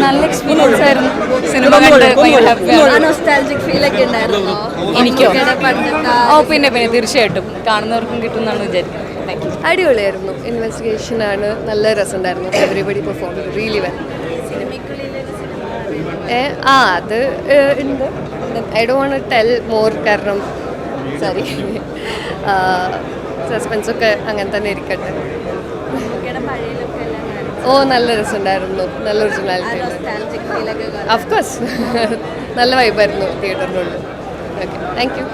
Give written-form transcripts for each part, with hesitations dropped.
നല്ല എക്സ്പീരിയൻസ് ആയിരുന്നു. സിനിമ കണ്ട് എനിക്കോ? ഓ പിന്നെ തീർച്ചയായിട്ടും കാണുന്നവർക്കും കിട്ടും എന്നാണ് വിചാരിക്കുന്നത്. അടിപൊളിയായിരുന്നു. ഇൻവെസ്റ്റിഗേഷൻ ആണ്, നല്ല രസമുണ്ടായിരുന്നു. Everybody perform really well. അത് ഉണ്ട്. I don't want to tell more, കാരണം സോറി, സസ്പെൻസ് ഒക്കെ അങ്ങനെ തന്നെ ഇരിക്കട്ടെ. ഓ നല്ല രസമുണ്ടായിരുന്നു, നല്ല ഒറിജിനാലിറ്റി. അഫ്കോഴ്സ് നല്ല വൈബായിരുന്നു തിയേറ്ററിനുള്ളിൽ. Okay, thank you.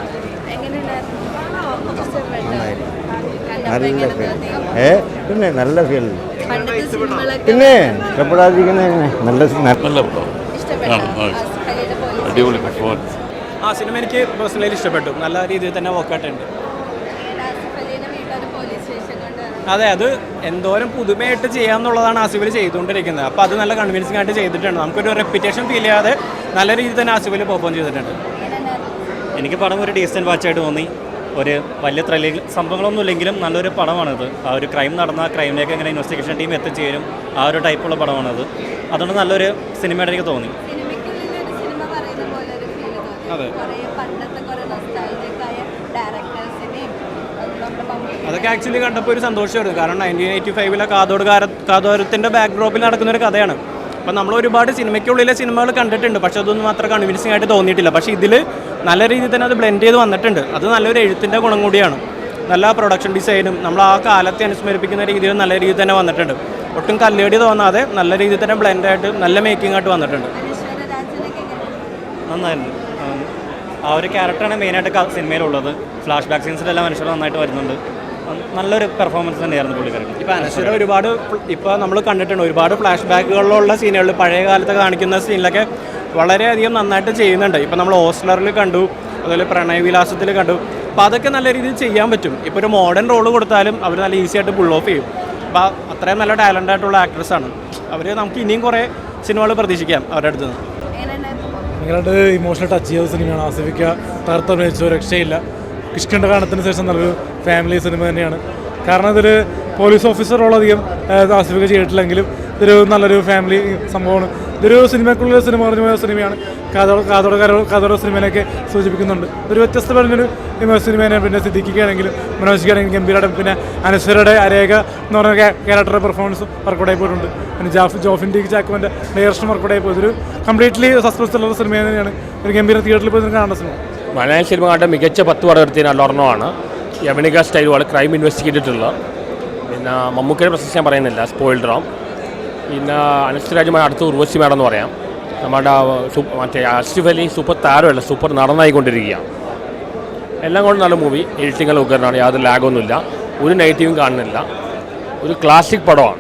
പിന്നെ നല്ല ഫീൽ, പിന്നെ ഇഷ്ടപ്പെടാതിരിക്കുന്ന നല്ല അടിപൊളി പെർഫോമൻസ്. സിനിമ എനിക്ക് പേഴ്സണലി ഇഷ്ടപ്പെട്ടു. നല്ല രീതിയിൽ തന്നെ വർക്കൗട്ടുണ്ട്. അതെ, അത് എന്തോരം പുതുമയായിട്ട് ചെയ്യാമെന്നുള്ളതാണ് ആസിഫിൽ ചെയ്തുകൊണ്ടിരിക്കുന്നത്. അപ്പോൾ അത് നല്ല കൺവിൻസിംഗ് ആയിട്ട് ചെയ്തിട്ടുണ്ട്. നമുക്കൊരു റെപ്യൂട്ടേഷൻ ഫീൽ ചെയ്യാതെ നല്ല രീതിയിൽ തന്നെ ആസിഫിൽ പെർഫോം ചെയ്തിട്ടുണ്ട്. എനിക്ക് പടം ഒരു ഡീസൻറ്റ് വാച്ചായിട്ട് തോന്നി. ഒരു വലിയ സംഭവങ്ങളൊന്നും ഇല്ലെങ്കിലും നല്ലൊരു പടമാണിത്. ആ ഒരു ക്രൈം നടന്ന ക്രൈമിലേക്ക് എങ്ങനെ ഇൻവെസ്റ്റിഗേഷൻ ടീം എത്തിച്ചേരും, ആ ഒരു ടൈപ്പുള്ള പടമാണത്. അതുകൊണ്ട് നല്ലൊരു സിനിമയായിട്ട് എനിക്ക് തോന്നി. അതെ, അതൊക്കെ ആക്ച്വലി കണ്ടപ്പോൾ ഒരു സന്തോഷമായിരുന്നു. കാരണം 1985 കാതോരത്തിൻ്റെ ബാക്ക്ഡ്രോപ്പിൽ നടക്കുന്നൊരു കഥയാണ്. അപ്പം നമ്മൾ ഒരുപാട് സിനിമയ്ക്കുള്ളിലെ സിനിമകൾ കണ്ടിട്ടുണ്ട്, പക്ഷെ അതൊന്നും അത്ര കൺവിൻസിംഗ് ആയിട്ട് തോന്നിയിട്ടില്ല. പക്ഷേ ഇതിൽ നല്ല രീതിയിൽ തന്നെ അത് ബ്ലെൻഡ് ചെയ്ത് വന്നിട്ടുണ്ട്. അത് നല്ലൊരു എഴുത്തിൻ്റെ ഗുണം കൂടിയാണ്. നല്ല പ്രൊഡക്ഷൻ ഡിസൈനും നമ്മൾ ആ കാലത്തെ അനുസ്മരിപ്പിക്കുന്ന രീതിയിൽ നല്ല രീതിയിൽ തന്നെ വന്നിട്ടുണ്ട്. ഒട്ടും കല്ലേടി തോന്നാതെ നല്ല രീതിയിൽ തന്നെ ബ്ലെൻഡായിട്ട് നല്ല മേക്കിംഗ് ആയിട്ട് വന്നിട്ടുണ്ട്. നന്നായിരുന്നു. ആ ഒരു ക്യാരക്ടറാണ് മെയിനായിട്ട് സിനിമയിലുള്ളത്. ഫ്ലാഷ് ബാക്ക് സീൻസിലെല്ലാം മനുഷ്യർ നന്നായിട്ട് വരുന്നുണ്ട്. നല്ലൊരു പെർഫോമൻസ് തന്നെയായിരുന്നു പുള്ളിക്കാരൻ. ഇപ്പോൾ അനശ്വര ഒരുപാട് ഇപ്പോൾ നമ്മൾ കണ്ടിട്ടുണ്ട്, ഒരുപാട് ഫ്ലാഷ് ബാക്കുകളിലുള്ള സീനുകൾ പഴയ കാലത്ത് കാണിക്കുന്ന സീനിലൊക്കെ വളരെയധികം നന്നായിട്ട് ചെയ്യുന്നുണ്ട്. ഇപ്പോൾ നമ്മൾ ഹോസ്റ്റലറിൽ കണ്ടു, അതുപോലെ പ്രണയവിലാസത്തിൽ കണ്ടു. അപ്പോൾ അതൊക്കെ നല്ല രീതിയിൽ ചെയ്യാൻ പറ്റും. ഇപ്പോൾ ഒരു മോഡേൺ റോള് കൊടുത്താലും അവർ നല്ല ഈസി ആയിട്ട് പുൾ ഓഫ് ചെയ്യും. അപ്പോൾ അത്രയും നല്ല ടാലൻ്റ് ആയിട്ടുള്ള ആക്ട്രസ്സാണ് അവർ. നമുക്ക് ഇനിയും കുറേ സിനിമകൾ പ്രതീക്ഷിക്കാം അവരുടെ അടുത്ത് നിന്ന്. ഭയങ്കരമായിട്ട് ഇമോഷണൽ ടച്ച് ചെയ്ത സിനിമയാണ്. ആസിഫിക്ക തകർത്തഭിനയിച്ചു, രക്ഷയില്ല. കിഷ്കിൻ്റെ കാലത്തിന് ശേഷം നല്ലൊരു ഫാമിലി സിനിമ തന്നെയാണ്. കാരണം ഇതൊരു പോലീസ് ഓഫീസറോളധികം ആസിഫിക്ക ചെയ്തിട്ടില്ലെങ്കിലും ഇതൊരു നല്ലൊരു ഫാമിലി സംഭവമാണ്. ഇതൊരു സിനിമയ്ക്കുള്ള സിനിമ പറഞ്ഞു പോയ സിനിമയാണ്. കാതോടെ സിനിമേനെയൊക്കെ സൂചിപ്പിക്കുന്നുണ്ട്. ഒരു വ്യത്യസ്തപരഞ്ഞൊരു സിനിമേനെ. പിന്നെ സിദ്ദിഖിക്കാണെങ്കിലും മനോജിക്കാണെങ്കിലും ഗംഭീരമായിട്ട്, പിന്നെ അനശ്വരയുടെ അരേഖ എന്ന് പറഞ്ഞ ക്യാരക്ടറുടെ പെർഫോമൻസ് വർക്കൗട്ടായി പോയിട്ടുണ്ട്. പിന്നെ ജോഫിൻ ടി ചാക്കോൻ്റെ ഡയറക്ഷൻ വർക്കൗട്ടായി പോയി. ഒരു കംപ്ലീറ്റ്ലി സസ്പെൻസ് ഉള്ള സിനിമ തന്നെയാണ്. ഒരു ഗംഭീര തിയേറ്ററിൽ പോയി കാണേണ്ട സിനിമ. മലയാള സിനിമ കണ്ട മികച്ച 10 പടം എടുത്തതിന് ഒരെണ്ണമാണ് യവനിക സ്റ്റൈലുമാണ് ക്രൈം ഇൻവെസ്റ്റിഗേറ്റഡുള്ള. പിന്നെ മമ്മൂക്കയുടെ പ്രശസ്തി ഞാൻ പറയുന്നില്ല, സ്പോയിൽഡ് റോം. പിന്നെ അനശ്വരാജുമായി അടുത്ത ഉർവശി മേഡം എന്ന് പറയാം. നമ്മുടെ മറ്റേ ആസിഫ് അലി സൂപ്പർ താരമല്ല, സൂപ്പർ നടനായിക്കൊണ്ടിരിക്കുകയാണ്. എല്ലാം കൊണ്ട് നല്ല മൂവി. എഡിറ്റിംഗ് ഉഗ്രനാണ്, യാതൊരു ലാഗൊന്നുമില്ല, ഒരു നെഗറ്റീവും കാണുന്നില്ല. ഒരു ക്ലാസിക് പടമാണ്.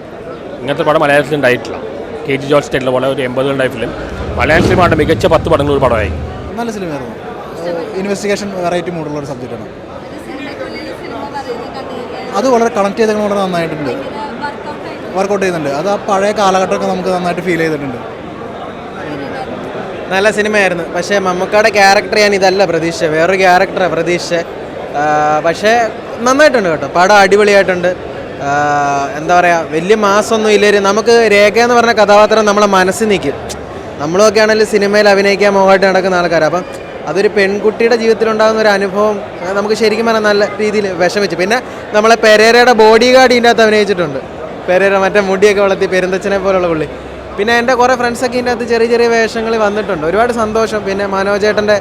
ഇങ്ങനത്തെ പടം മലയാളത്തിൽ ഉണ്ടായിട്ടില്ല. KG ജോർജ് സ്റ്റൈലിലെ പോലെ ഒരു 80കളുടെ ലൈഫിലും മലയാള സിനിമയുടെ മികച്ച 10 പടങ്ങൾ ഒരു പടമായി. നല്ല സിനിമയായിരുന്നു. ഇൻവെസ്റ്റിഗേഷൻ വെറൈറ്റി മൂഡുള്ള ഒരു സബ്ജക്റ്റാണ്. അത് വളരെ കണക്ട് ചെയ്ത് വളരെ നന്നായിട്ടുണ്ട്, വർക്കൗട്ട് ചെയ്യുന്നുണ്ട്. അത് ആ പഴയ കാലഘട്ടമൊക്കെ നമുക്ക് നന്നായിട്ട് ഫീൽ ചെയ്തിട്ടുണ്ട്. നല്ല സിനിമയായിരുന്നു. പക്ഷേ മമ്മൂക്കയുടെ ക്യാരക്ടർ ഞാൻ ഇതല്ല പ്രതീക്ഷിച്ചത്, വേറൊരു ക്യാരക്ടറാണ് പ്രതീക്ഷിച്ചത്. പക്ഷേ നന്നായിട്ടുണ്ട് കേട്ടോ, പടം അടിപൊളിയായിട്ടുണ്ട്. എന്താ പറയുക, വലിയ മാസമൊന്നും ഇല്ലായിരുന്നു. നമുക്ക് രേഖ എന്ന് പറഞ്ഞ കഥാപാത്രം നമ്മളെ മനസ്സിൽ നിൽക്കും. നമ്മളൊക്കെ ആണെങ്കിലും സിനിമയിൽ അഭിനയിക്കാൻ മോഹമായിട്ട് നടക്കുന്ന ആൾക്കാർ. അപ്പം അതൊരു പെൺകുട്ടിയുടെ ജീവിതത്തിലുണ്ടാകുന്ന ഒരു അനുഭവം നമുക്ക് ശരിക്കും പറഞ്ഞാൽ നല്ല രീതിയിൽ വിഷമിച്ചു. പിന്നെ നമ്മളെ പെരേരയുടെ ബോഡി ഗാർഡ് ഇതിൻ്റെ അകത്ത് അഭിനയിച്ചിട്ടുണ്ട്. പെരേര മറ്റേ മുടിയൊക്കെ വളർത്തി പെരുന്തച്ഛനെ പോലുള്ള പുള്ളി. പിന്നെ എൻ്റെ കുറേ ഫ്രണ്ട്സൊക്കെ ഇതിൻ്റെ അകത്ത് ചെറിയ ചെറിയ വേഷങ്ങൾ വന്നിട്ടുണ്ട്. ഒരുപാട് സന്തോഷം. പിന്നെ മനോജേട്ടൻ്റെ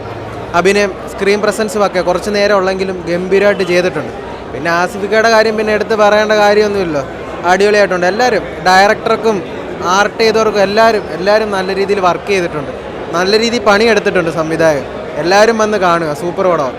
അഭിനയം, സ്ക്രീൻ പ്രസൻസും ഒക്കെ കുറച്ച് നേരം ഉള്ളെങ്കിലും ഗംഭീരമായിട്ട് ചെയ്തിട്ടുണ്ട്. പിന്നെ ആസിഫിക്കയുടെ കാര്യം പിന്നെ എടുത്ത് പറയേണ്ട കാര്യമൊന്നുമില്ലല്ലോ, അടിപൊളിയായിട്ടുണ്ട്. എല്ലാവരും, ഡയറക്ടർക്കും ആർട്ട് ചെയ്തവർക്കും എല്ലാവരും നല്ല രീതിയിൽ വർക്ക് ചെയ്തിട്ടുണ്ട്. നല്ല രീതിയിൽ പണിയെടുത്തിട്ടുണ്ട് സംവിധായകൻ. എല്ലാവരും വന്ന് കാണുക, സൂപ്പർ പടമാണ്.